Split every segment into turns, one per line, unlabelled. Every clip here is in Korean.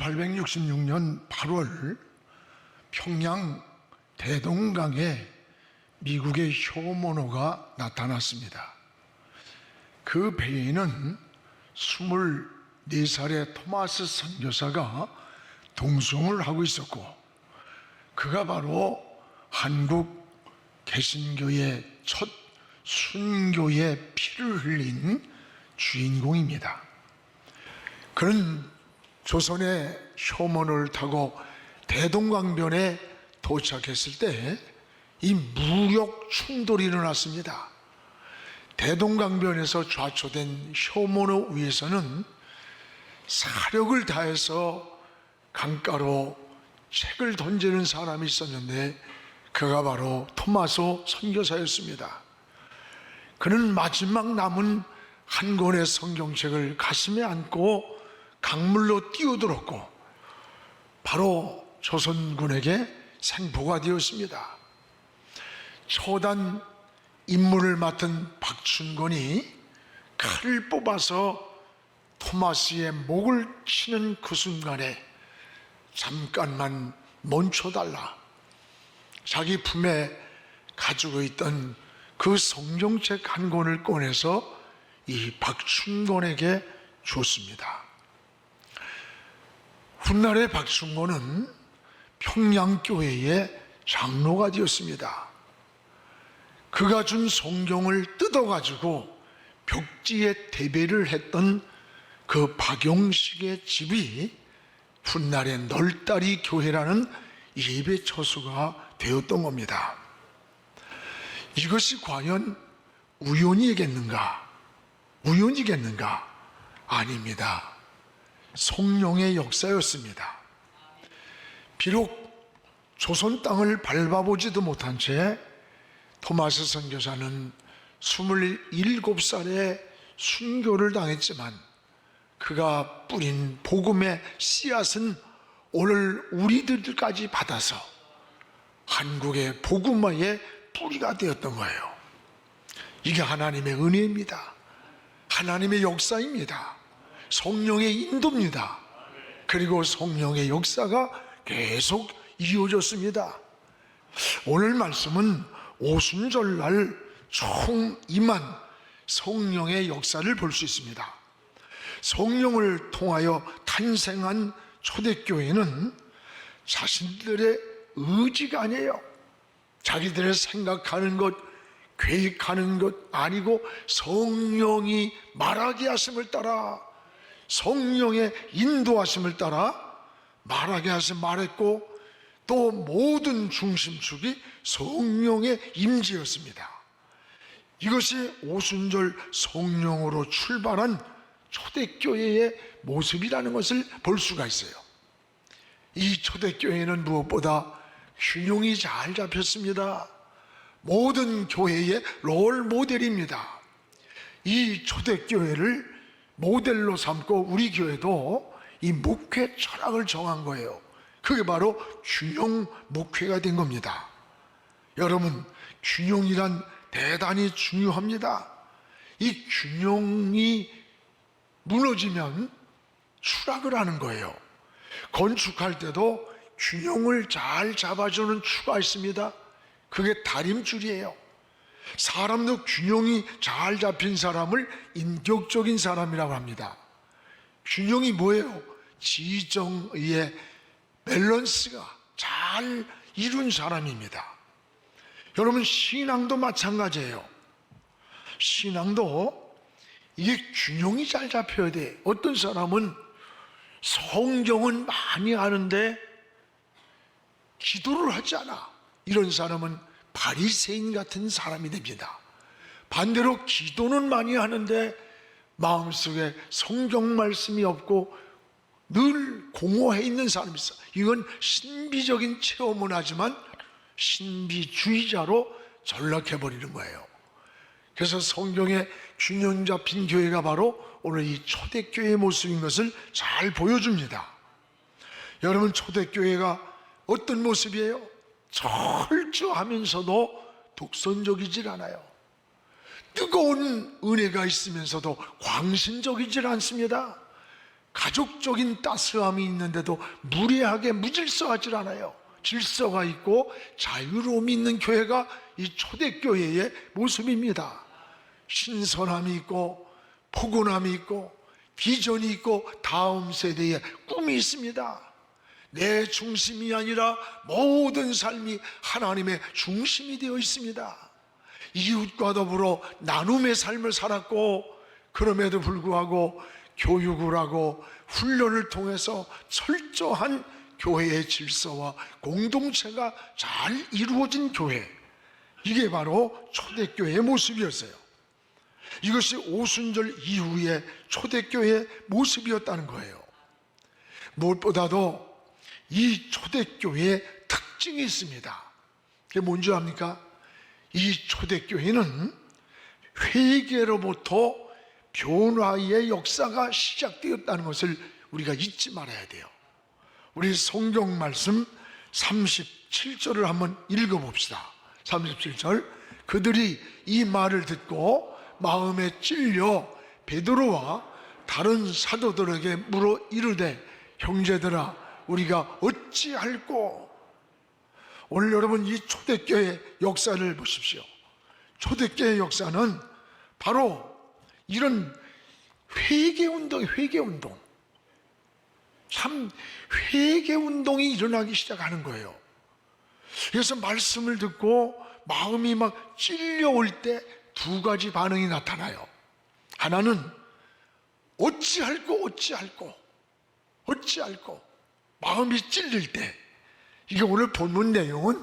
1866년 8월 평양 대동강에 미국의 쇼모노가 나타났습니다. 그 배에는 24살의 토마스 선교사가 동승을 하고 있었고, 그가 바로 한국 개신교의 첫 순교의 피를 흘린 주인공입니다. 그는 조선의 쇼모노를 타고 대동강변에 도착했을 때 이 무력 충돌이 일어났습니다. 대동강변에서 좌초된 쇼모노 위에서는 사력을 다해서 강가로 책을 던지는 사람이 있었는데, 그가 바로 토마소 선교사였습니다. 그는 마지막 남은 한 권의 성경책을 가슴에 안고 강물로 뛰어들었고, 바로 조선군에게 생포가 되었습니다. 처단 임무를 맡은 박춘권이 칼을 뽑아서 토마스의 목을 치는 그 순간에 잠깐만 멈춰달라, 자기 품에 가지고 있던 그 성경책 한 권을 꺼내서 이 박춘권에게 줬습니다. 훗날에 박춘권은 평양교회의 장로가 되었습니다. 그가 준 성경을 뜯어가지고 벽지에 대배를 했던 그 박용식의 집이 훗날에 널다리 교회라는 예배 처소가 되었던 겁니다. 이것이 과연 우연이겠는가? 우연이겠는가? 아닙니다. 성령의 역사였습니다. 비록 조선 땅을 밟아보지도 못한 채 토마스 선교사는 27살에 순교를 당했지만, 그가 뿌린 복음의 씨앗은 오늘 우리들까지 받아서 한국의 복음화의 뿌리가 되었던 거예요. 이게 하나님의 은혜입니다. 하나님의 역사입니다. 성령의 인도입니다. 그리고 성령의 역사가 계속 이어졌습니다. 오늘 말씀은 오순절날 총 임한 성령의 역사를 볼 수 있습니다. 성령을 통하여 탄생한 초대교회는 자신들의 의지가 아니에요. 자기들의 생각하는 것, 계획하는 것 아니고 성령이 말하게 하심을 따라, 성령의 인도하심을 따라 말하게 하심 말했고, 또 모든 중심축이 성령의 임재였습니다. 이것이 오순절 성령으로 출발한 초대교회의 모습이라는 것을 볼 수가 있어요. 이 초대교회는 무엇보다 균형이 잘 잡혔습니다. 모든 교회의 롤 모델입니다. 이 초대교회를 모델로 삼고 우리 교회도 이 목회 철학을 정한 거예요. 그게 바로 균형 목회가 된 겁니다. 여러분, 균형이란 대단히 중요합니다. 이 균형이 무너지면 추락을 하는 거예요. 건축할 때도 균형을 잘 잡아주는 추가 있습니다. 그게 다림줄이에요. 사람도 균형이 잘 잡힌 사람을 인격적인 사람이라고 합니다. 균형이 뭐예요? 지정의의 밸런스가 잘 이룬 사람입니다. 여러분, 신앙도 마찬가지예요. 신앙도 이게 균형이 잘 잡혀야 돼. 어떤 사람은 성경은 많이 하는데 기도를 하지 않아. 이런 사람은 바리새인 같은 사람이 됩니다. 반대로 기도는 많이 하는데 마음속에 성경 말씀이 없고 늘 공허해 있는 사람이 있어. 이건 신비적인 체험은 하지만 신비주의자로 전락해버리는 거예요. 그래서 성경의 균형 잡힌 교회가 바로 오늘 이 초대교회의 모습인 것을 잘 보여줍니다. 여러분, 초대교회가 어떤 모습이에요? 철저하면서도 독선적이질 않아요. 뜨거운 은혜가 있으면서도 광신적이질 않습니다. 가족적인 따스함이 있는데도 무례하게 무질서하지 않아요. 질서가 있고 자유로움이 있는 교회가 이 초대교회의 모습입니다. 신선함이 있고 포근함이 있고 비전이 있고 다음 세대에 꿈이 있습니다. 내 중심이 아니라 모든 삶이 하나님의 중심이 되어 있습니다. 이웃과 더불어 나눔의 삶을 살았고, 그럼에도 불구하고 교육을 하고 훈련을 통해서 철저한 교회의 질서와 공동체가 잘 이루어진 교회, 이게 바로 초대교회의 모습이었어요. 이것이 오순절 이후의 초대교회의 모습이었다는 거예요. 무엇보다도 이 초대교회의 특징이 있습니다. 그게 뭔지 압니까? 이 초대교회는 회개로부터 변화의 역사가 시작되었다는 것을 우리가 잊지 말아야 돼요. 우리 성경 말씀 37절을 한번 읽어봅시다. 37절, 그들이 이 말을 듣고 마음에 찔려 베드로와 다른 사도들에게 물어 이르되, 형제들아 우리가 어찌할꼬? 오늘 여러분 이 초대교회 역사를 보십시오. 초대교회 역사는 바로 이런 회개운동, 참 회개운동이 일어나기 시작하는 거예요. 그래서 말씀을 듣고 마음이 막 찔려올 때 두 가지 반응이 나타나요. 하나는 어찌할꼬 마음이 찔릴 때, 이게 오늘 본문 내용은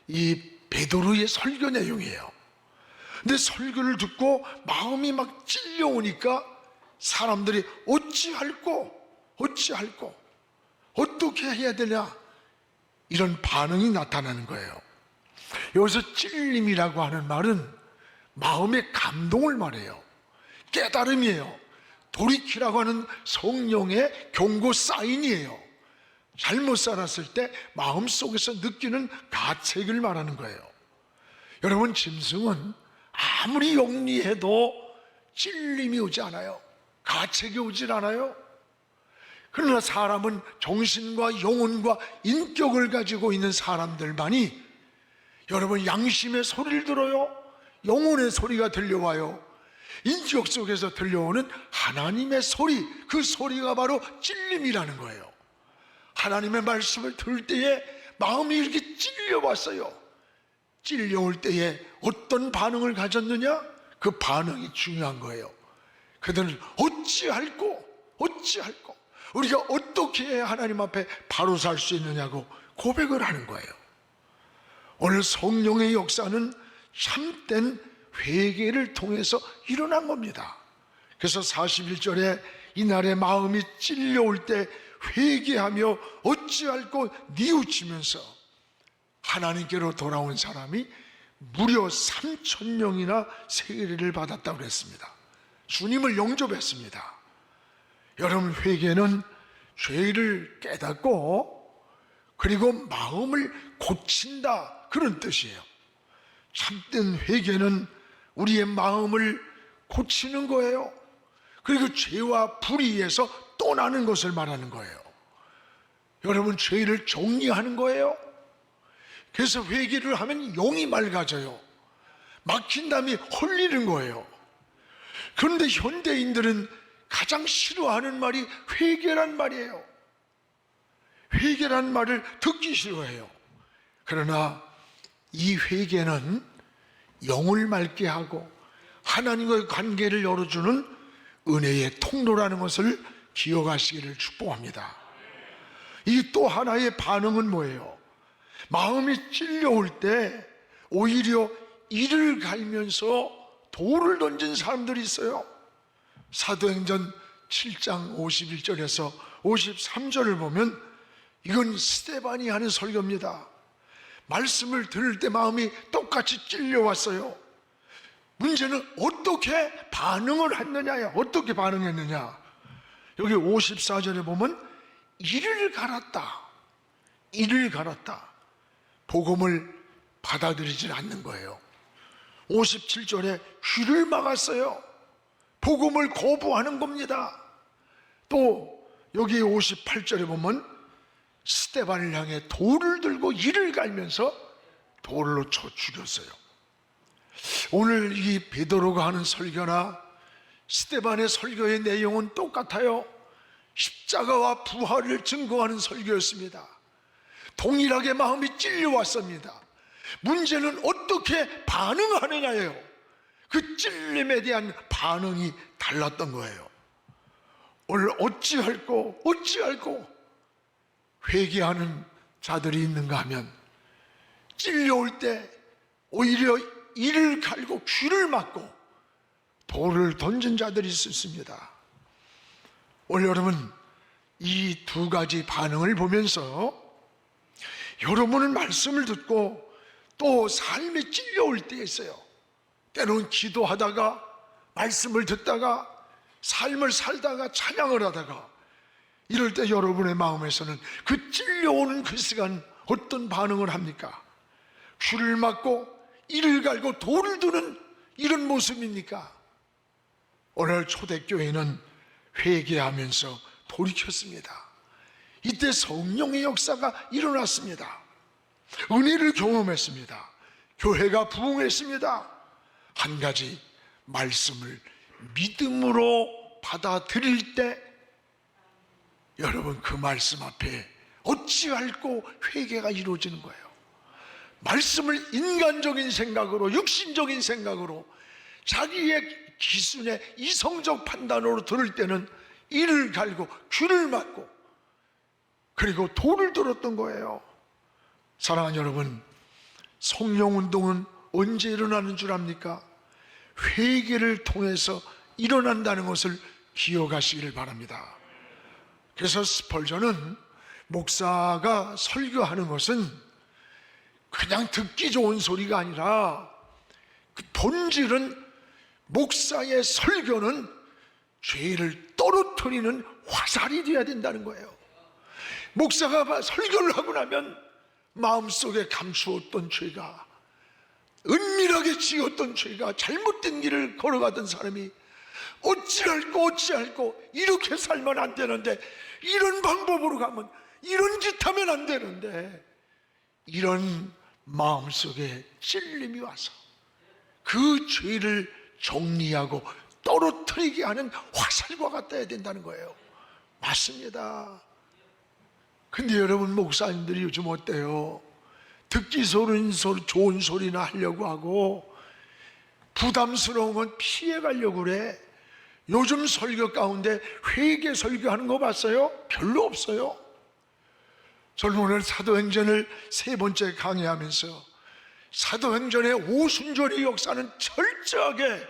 이 베드로의 설교 내용이에요. 근데 설교를 듣고 마음이 막 찔려오니까 사람들이 어찌할꼬 어떻게 해야 되냐, 이런 반응이 나타나는 거예요. 여기서 찔림이라고 하는 말은 마음의 감동을 말해요. 깨달음이에요. 돌이키라고 하는 성령의 경고 사인이에요. 잘못 살았을 때 마음속에서 느끼는 가책을 말하는 거예요. 여러분, 짐승은 아무리 영리해도 찔림이 오지 않아요. 가책이 오질 않아요. 그러나 사람은 정신과 영혼과 인격을 가지고 있는 사람들만이, 여러분, 양심의 소리를 들어요. 영혼의 소리가 들려와요. 인격 속에서 들려오는 하나님의 소리, 그 소리가 바로 찔림이라는 거예요. 하나님의 말씀을 들을 때에 마음이 이렇게 찔려왔어요. 찔려올 때에 어떤 반응을 가졌느냐? 그 반응이 중요한 거예요. 그들은 어찌할꼬 우리가 어떻게 해야 하나님 앞에 바로 살 수 있느냐고 고백을 하는 거예요. 오늘 성령의 역사는 참된 회개를 통해서 일어난 겁니다. 그래서 41절에 이날의 마음이 찔려올 때 회개하며 어찌할꼬 뉘우치면서 하나님께로 돌아온 사람이 무려 3,000명이나 세례를 받았다고 그랬습니다. 주님을 영접했습니다. 여러분, 회개는 죄를 깨닫고 그리고 마음을 고친다, 그런 뜻이에요. 참된 회개는 우리의 마음을 고치는 거예요. 그리고 죄와 불의에서 떠나는 것을 말하는 거예요. 여러분, 죄를 정리하는 거예요. 그래서 회개를 하면 영이 맑아져요. 막힌 담이 헐리는 거예요. 그런데 현대인들은 가장 싫어하는 말이 회개란 말이에요. 회개란 말을 듣기 싫어해요. 그러나 이 회개는 영을 맑게 하고 하나님과의 관계를 열어주는 은혜의 통로라는 것을 기억하시기를 축복합니다. 이 또 하나의 반응은 뭐예요? 마음이 찔려올 때 오히려 이를 갈면서 돌을 던진 사람들이 있어요. 사도행전 7장 51절에서 53절을 보면 이건 스데반이 하는 설교입니다. 말씀을 들을 때 마음이 똑같이 찔려왔어요. 문제는 어떻게 반응을 했느냐야. 어떻게 반응했느냐. 여기 54절에 보면 이를 갈았다. 복음을 받아들이질 않는 거예요. 57절에 귀를 막았어요. 복음을 거부하는 겁니다. 또 여기 58절에 보면 스데반을 향해 돌을 들고 이를 갈면서 돌로 쳐 죽였어요. 오늘 이 베드로가 하는 설교나 스데반의 설교의 내용은 똑같아요. 십자가와 부활을 증거하는 설교였습니다. 동일하게 마음이 찔려왔습니다. 문제는 어떻게 반응하느냐예요. 그 찔림에 대한 반응이 달랐던 거예요. 오늘 어찌할꼬 회개하는 자들이 있는가 하면 찔려올 때 오히려 이를 갈고 귀를 막고 돌을 던진 자들이 있습니다. 오늘 여러분 이 두 가지 반응을 보면서 여러분은 말씀을 듣고 또 삶에 찔려올 때 있어요. 때로는 기도하다가 말씀을 듣다가 삶을 살다가 찬양을 하다가 이럴 때 여러분의 마음에서는 그 찔려오는 그 시간 어떤 반응을 합니까? 귀를 막고 이를 갈고 돌을 두는 이런 모습입니까? 오늘 초대교회는 회개하면서 돌이켰습니다. 이때 성령의 역사가 일어났습니다. 은혜를 경험했습니다. 교회가 부흥했습니다. 한 가지 말씀을 믿음으로 받아들일 때 여러분 그 말씀 앞에 어찌할꼬 회개가 이루어지는 거예요. 말씀을 인간적인 생각으로 육신적인 생각으로 자기의 기준의 이성적 판단으로 들을 때는 이를 갈고 귀를 막고 그리고 돌을 들었던 거예요. 사랑하는 여러분, 성령운동은 언제 일어나는 줄 압니까? 회개를 통해서 일어난다는 것을 기억하시기를 바랍니다. 그래서 스펄전은 목사가 설교하는 것은 그냥 듣기 좋은 소리가 아니라 그 본질은 목사의 설교는 죄를 떨어뜨리는 화살이 되어야 된다는 거예요. 목사가 설교를 하고 나면 마음속에 감추었던 죄가, 은밀하게 지었던 죄가, 잘못된 길을 걸어가던 사람이 어찌할꼬 이렇게 살면 안 되는데, 이런 방법으로 가면, 이런 짓 하면 안 되는데, 이런 마음속에 찔림이 와서 그 죄를 정리하고 떨어뜨리게 하는 화살과 같아야 된다는 거예요. 맞습니다. 근데 여러분, 목사님들이 요즘 어때요? 듣기 좋은 소리나 하려고 하고 부담스러운 건 피해가려고 그래. 요즘 설교 가운데 회개 설교하는 거 봤어요? 별로 없어요. 저는 오늘 사도행전을 3번째 강의하면서 사도행전의 오순절의 역사는 철저하게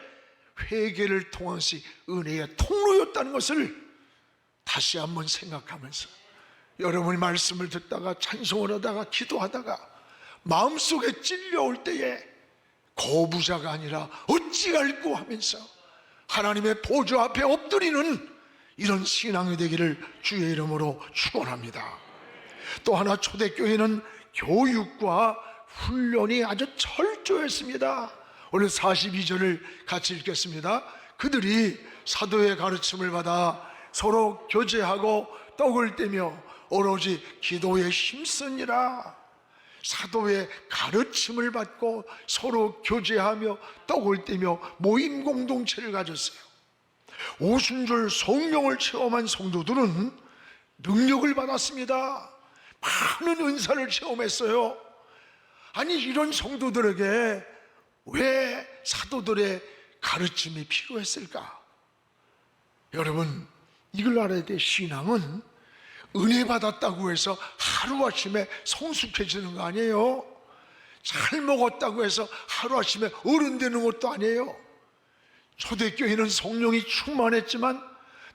회개를 통한 것이 은혜의 통로였다는 것을 다시 한번 생각하면서 여러분이 말씀을 듣다가 찬송을 하다가 기도하다가 마음속에 찔려올 때에 거부자가 아니라 어찌할꼬 하면서 하나님의 보좌 앞에 엎드리는 이런 신앙이 되기를 주의 이름으로 축원합니다. 또 하나, 초대교회는 교육과 훈련이 아주 철저했습니다. 오늘 42절을 같이 읽겠습니다. 그들이 사도의 가르침을 받아 서로 교제하고 떡을 떼며 오로지 기도에 힘쓰니라. 사도의 가르침을 받고 서로 교제하며 떡을 떼며 모임 공동체를 가졌어요. 오순절 성령을 체험한 성도들은 능력을 받았습니다. 많은 은사를 체험했어요. 아니, 이런 성도들에게 왜 사도들의 가르침이 필요했을까? 여러분, 이걸 알아야 돼. 신앙은 은혜 받았다고 해서 하루아침에 성숙해지는 거 아니에요. 잘 먹었다고 해서 하루아침에 어른 되는 것도 아니에요. 초대교회는 성령이 충만했지만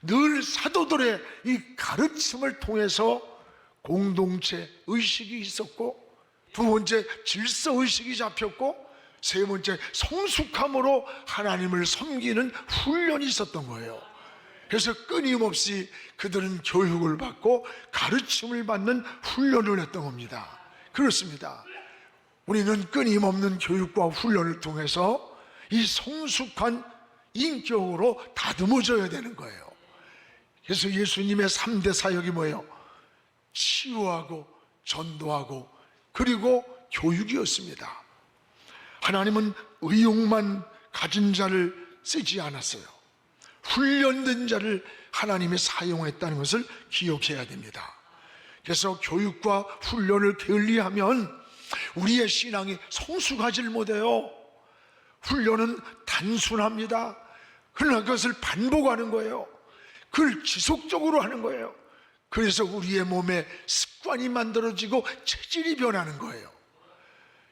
늘 사도들의 이 가르침을 통해서 공동체 의식이 있었고, 두 번째 질서의식이 잡혔고, 세 번째 성숙함으로 하나님을 섬기는 훈련이 있었던 거예요. 그래서 끊임없이 그들은 교육을 받고 가르침을 받는 훈련을 했던 겁니다. 그렇습니다. 우리는 끊임없는 교육과 훈련을 통해서 이 성숙한 인격으로 다듬어져야 되는 거예요. 그래서 예수님의 3대 사역이 뭐예요? 치유하고 전도하고 그리고 교육이었습니다. 하나님은 의욕만 가진 자를 쓰지 않았어요. 훈련된 자를 하나님이 사용했다는 것을 기억해야 됩니다. 그래서 교육과 훈련을 게을리하면 우리의 신앙이 성숙하지 못해요. 훈련은 단순합니다. 그러나 그것을 반복하는 거예요. 그걸 지속적으로 하는 거예요. 그래서 우리의 몸에 습관이 만들어지고 체질이 변하는 거예요.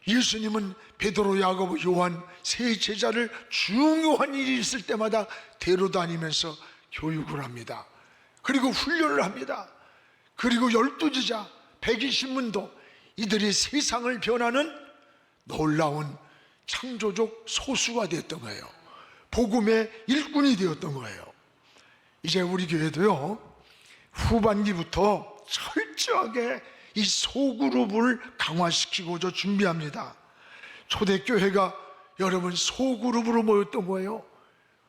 예수님은 베드로, 야고보, 요한 세 제자를 중요한 일이 있을 때마다 데려다니면서 교육을 합니다. 그리고 훈련을 합니다. 그리고 12제자 120문도 이들이 세상을 변하는 놀라운 창조적 소수가 되었던 거예요. 복음의 일꾼이 되었던 거예요. 이제 우리 교회도요, 후반기부터 철저하게 이 소그룹을 강화시키고자 준비합니다. 초대교회가 여러분 소그룹으로 모였던 거예요.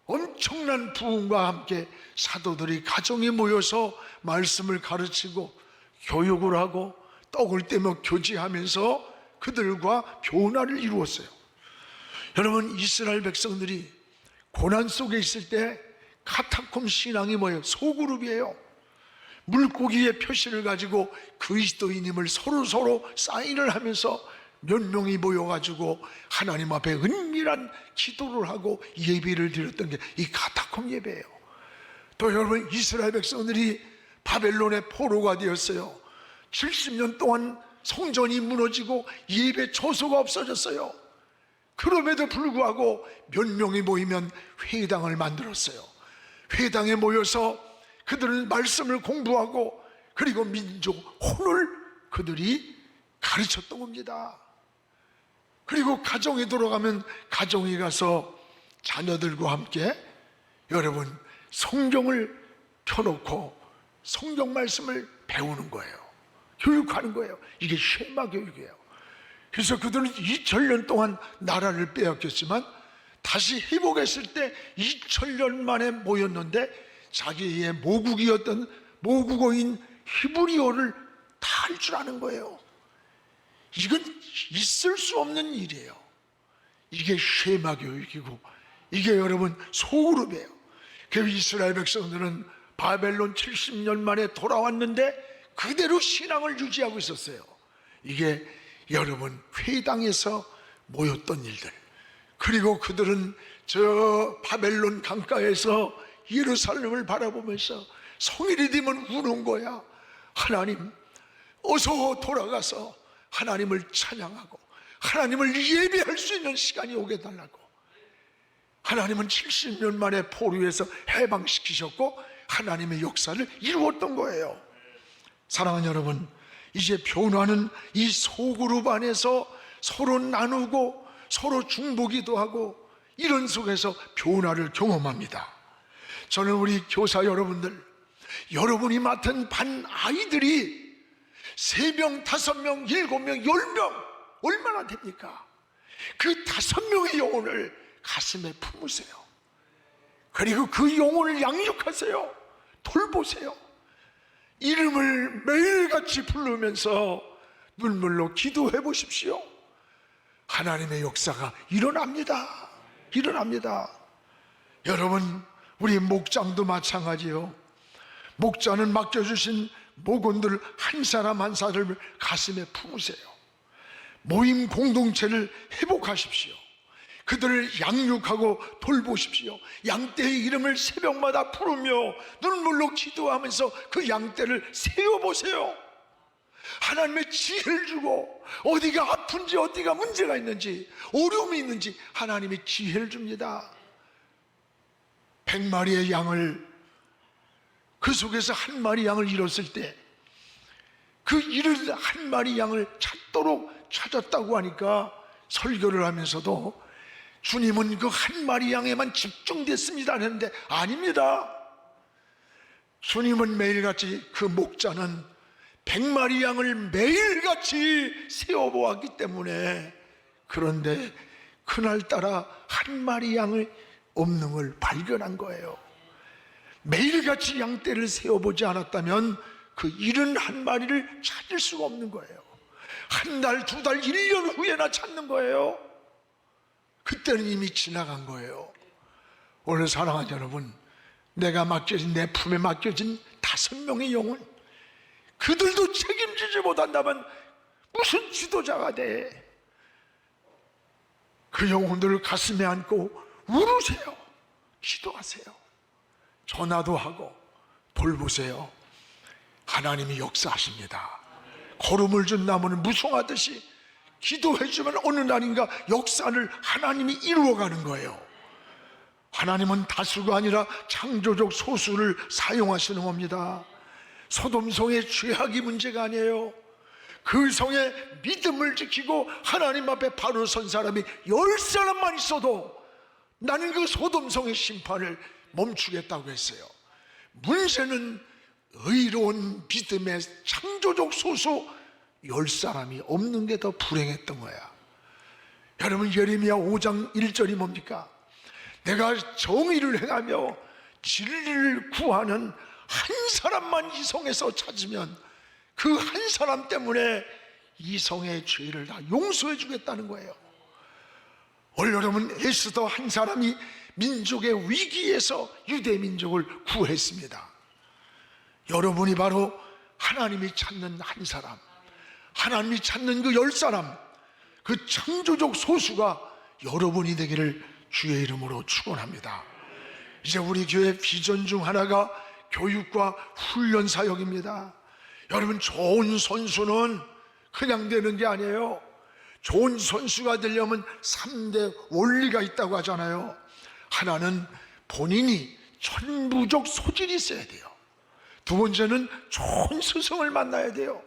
엄청난 부흥과 함께 사도들이 가정에 모여서 말씀을 가르치고 교육을 하고 떡을 떼며 교제하면서 그들과 교훈을 이루었어요. 여러분, 이스라엘 백성들이 고난 속에 있을 때 카타콤 신앙이 뭐예요? 소그룹이에요. 물고기의 표시를 가지고 그리스도인임을 서로 사인을 하면서 몇 명이 모여가지고 하나님 앞에 은밀한 기도를 하고 예배를 드렸던 게 이 카타콤 예배예요. 또 여러분, 이스라엘 백성들이 바벨론의 포로가 되었어요. 70년 동안 성전이 무너지고 예배 처소가 없어졌어요. 그럼에도 불구하고 몇 명이 모이면 회당을 만들었어요. 회당에 모여서 그들은 말씀을 공부하고 그리고 민족 혼을 그들이 가르쳤던 겁니다. 그리고 가정에 돌아가면 가정에 가서 자녀들과 함께 여러분 성경을 펴놓고 성경 말씀을 배우는 거예요. 교육하는 거예요. 이게 쉐마 교육이에요. 그래서 그들은 2000년 동안 나라를 빼앗겼지만 다시 회복했을 때 2000년 만에 모였는데 자기의 모국이었던 모국어인 히브리어를 다 할 줄 아는 거예요. 이건 있을 수 없는 일이에요. 이게 쉐마 교육이고 이게 여러분 소그룹이에요. 그 이스라엘 백성들은 바벨론 70년 만에 돌아왔는데 그대로 신앙을 유지하고 있었어요. 이게 여러분 회당에서 모였던 일들. 그리고 그들은 저 바벨론 강가에서 예루살렘을 바라보면서 성일이 되면 우는 거야. 하나님, 어서 돌아가서 하나님을 찬양하고 하나님을 예배할 수 있는 시간이 오게 달라고. 하나님은 70년 만에 포로에서 해방시키셨고 하나님의 역사를 이루었던 거예요. 사랑하는 여러분, 이제 변화는 이 소그룹 안에서 서로 나누고 서로 중보기도 하고 이런 속에서 변화를 경험합니다. 저는 우리 교사 여러분들, 여러분이 맡은 반 아이들이 3명, 5명, 7명, 10명 얼마나 됩니까? 그 5명의 영혼을 가슴에 품으세요. 그리고 그 영혼을 양육하세요. 돌보세요. 이름을 매일같이 부르면서 눈물로 기도해 보십시오. 하나님의 역사가 일어납니다. 일어납니다. 여러분, 우리 목장도 마찬가지요. 목자는 맡겨주신 목원들 한 사람 한 사람을 가슴에 품으세요. 모임 공동체를 회복하십시오. 그들을 양육하고 돌보십시오. 양떼의 이름을 새벽마다 부르며 눈물로 기도하면서 그 양떼를 세워보세요. 하나님의 지혜를 주고 어디가 아픈지 어디가 문제가 있는지 어려움이 있는지 하나님의 지혜를 줍니다. 100마리의 양을 그 속에서 한 마리 양을 잃었을 때 그 잃은 한 마리 양을 찾도록 찾았다고 하니까 설교를 하면서도 주님은 그 한 마리 양에만 집중됐습니다 했는데 아닙니다. 주님은 매일같이 그 목자는 100마리 양을 매일같이 세워보았기 때문에 그런데 그날따라 한 마리 양을 없는 걸 발견한 거예요. 매일같이 양떼를 세어보지 않았다면 그 71마리를 찾을 수가 없는 거예요. 한 달, 두 달, 1년 후에나 찾는 거예요. 그때는 이미 지나간 거예요. 오늘 사랑하는 여러분, 내가 맡겨진, 내 품에 맡겨진 5명의 영혼, 그들도 책임지지 못한다면 무슨 지도자가 돼? 그 영혼들을 가슴에 안고 울으세요. 기도하세요. 전화도 하고 돌보세요. 하나님이 역사하십니다. 거름을 준 나무는 무성하듯이 기도해주면 어느 날인가 역사를 하나님이 이루어가는 거예요. 하나님은 다수가 아니라 창조적 소수를 사용하시는 겁니다. 소돔성의 죄악이 문제가 아니에요. 그 성의 믿음을 지키고 하나님 앞에 바로 선 사람이 10사람만 있어도 나는 그 소돔성의 심판을 멈추겠다고 했어요. 문제는 의로운 믿음의 창조적 소수 10사람이 없는 게 더 불행했던 거야. 여러분, 예레미야 5장 1절이 뭡니까? 내가 정의를 행하며 진리를 구하는 한 사람만 이 성에서 찾으면 그 한 사람 때문에 이 성의 죄를 다 용서해 주겠다는 거예요. 오늘 여러분, 에스더 한 사람이 민족의 위기에서 유대 민족을 구했습니다. 여러분이 바로 하나님이 찾는 한 사람, 하나님이 찾는 그 10사람, 그 창조적 소수가 여러분이 되기를 주의 이름으로 축원합니다. 이제 우리 교회 비전 중 하나가 교육과 훈련 사역입니다. 여러분, 좋은 선수는 그냥 되는 게 아니에요. 좋은 선수가 되려면 3대 원리가 있다고 하잖아요. 하나는 본인이 천부적 소질이 있어야 돼요. 두 번째는 좋은 스승을 만나야 돼요.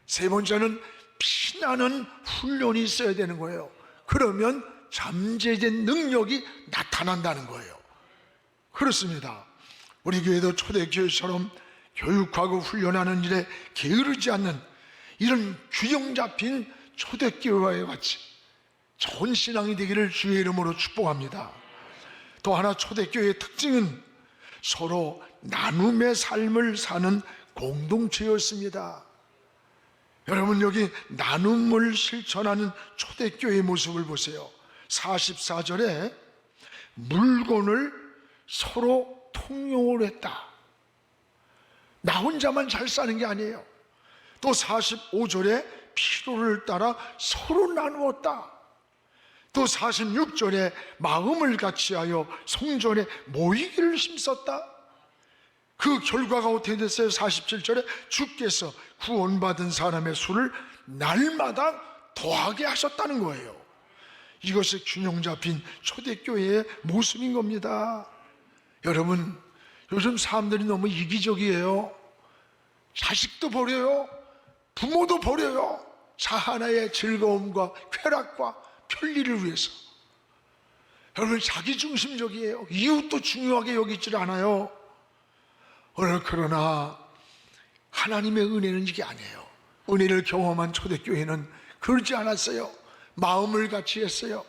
세 번째는 피나는 훈련이 있어야 되는 거예요. 그러면 잠재된 능력이 나타난다는 거예요. 그렇습니다. 우리 교회도 초대교회처럼 교육하고 훈련하는 일에 게으르지 않는 이런 균형 잡힌 초대교회와 같이 좋은 신앙이 되기를 주의 이름으로 축복합니다. 또 하나, 초대교회의 특징은 서로 나눔의 삶을 사는 공동체였습니다. 여러분, 여기 나눔을 실천하는 초대교회의 모습을 보세요. 44절에 물건을 서로 통용을 했다. 나 혼자만 잘 사는 게 아니에요. 또 45절에 필요를 따라 서로 나누었다. 또 46절에 마음을 같이하여 성전에 모이기를 힘썼다. 그 결과가 어떻게 됐어요? 47절에 주께서 구원받은 사람의 수를 날마다 더하게 하셨다는 거예요. 이것이 균형 잡힌 초대교회의 모습인 겁니다. 여러분, 요즘 사람들이 너무 이기적이에요. 자식도 버려요. 부모도 버려요. 자 하나의 즐거움과 쾌락과 편리를 위해서. 여러분, 자기중심적이에요. 이웃도 중요하게 여기질 않아요. 오늘 그러나 하나님의 은혜는 이게 아니에요. 은혜를 경험한 초대교회는 그러지 않았어요. 마음을 같이 했어요.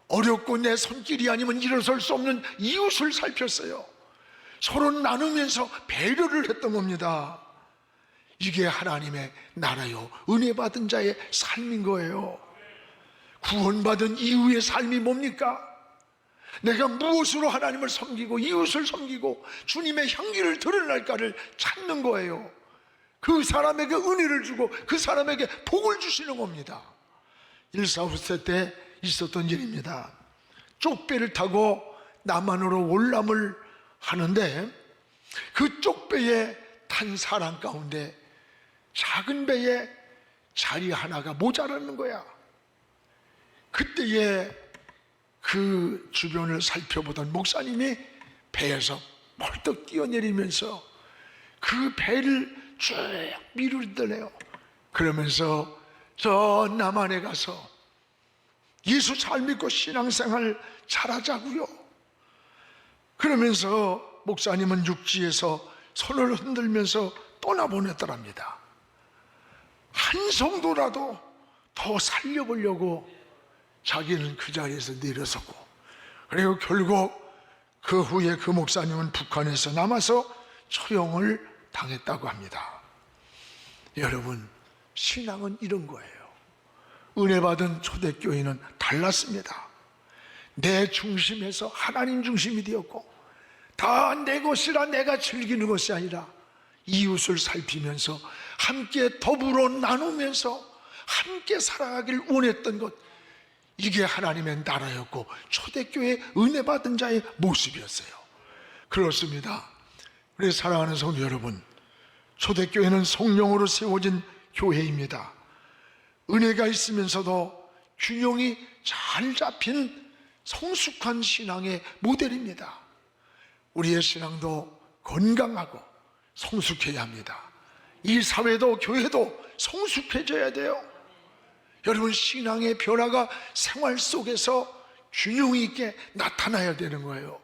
어렵고 내 손길이 아니면 일어설 수 없는 이웃을 살폈어요. 서로 나누면서 배려를 했던 겁니다. 이게 하나님의 나라요, 은혜 받은 자의 삶인 거예요. 구원받은 이후의 삶이 뭡니까? 내가 무엇으로 하나님을 섬기고 이웃을 섬기고 주님의 향기를 드러낼까를 찾는 거예요. 그 사람에게 은혜를 주고 그 사람에게 복을 주시는 겁니다. 1사후세 때 있었던 일입니다. 쪽배를 타고 남한으로 월남을 하는데 그 쪽배에 탄 사람 가운데 작은 배에 자리 하나가 모자라는 거야. 그때에 그 주변을 살펴보던 목사님이 배에서 벌떡 뛰어내리면서 그 배를 쭉 밀어들래요. 그러면서 저 남한에 가서 예수 잘 믿고 신앙생활 잘하자고요. 그러면서 목사님은 육지에서 손을 흔들면서 떠나보냈더랍니다. 한 성도라도 더 살려보려고 자기는 그 자리에서 내려섰고, 그리고 결국 그 후에 그 목사님은 북한에서 남아서 처형을 당했다고 합니다. 여러분, 신앙은 이런 거예요. 은혜 받은 초대교회는 달랐습니다. 내 중심에서 하나님 중심이 되었고, 다 내 것이라 내가 즐기는 것이 아니라 이웃을 살피면서 함께 더불어 나누면서 함께 살아가길 원했던 것, 이게 하나님의 나라였고 초대교회 은혜 받은 자의 모습이었어요. 그렇습니다. 우리 사랑하는 성도 여러분, 초대교회는 성령으로 세워진 교회입니다. 은혜가 있으면서도 균형이 잘 잡힌 성숙한 신앙의 모델입니다. 우리의 신앙도 건강하고 성숙해야 합니다. 이 사회도 교회도 성숙해져야 돼요. 여러분, 신앙의 변화가 생활 속에서 균형 있게 나타나야 되는 거예요.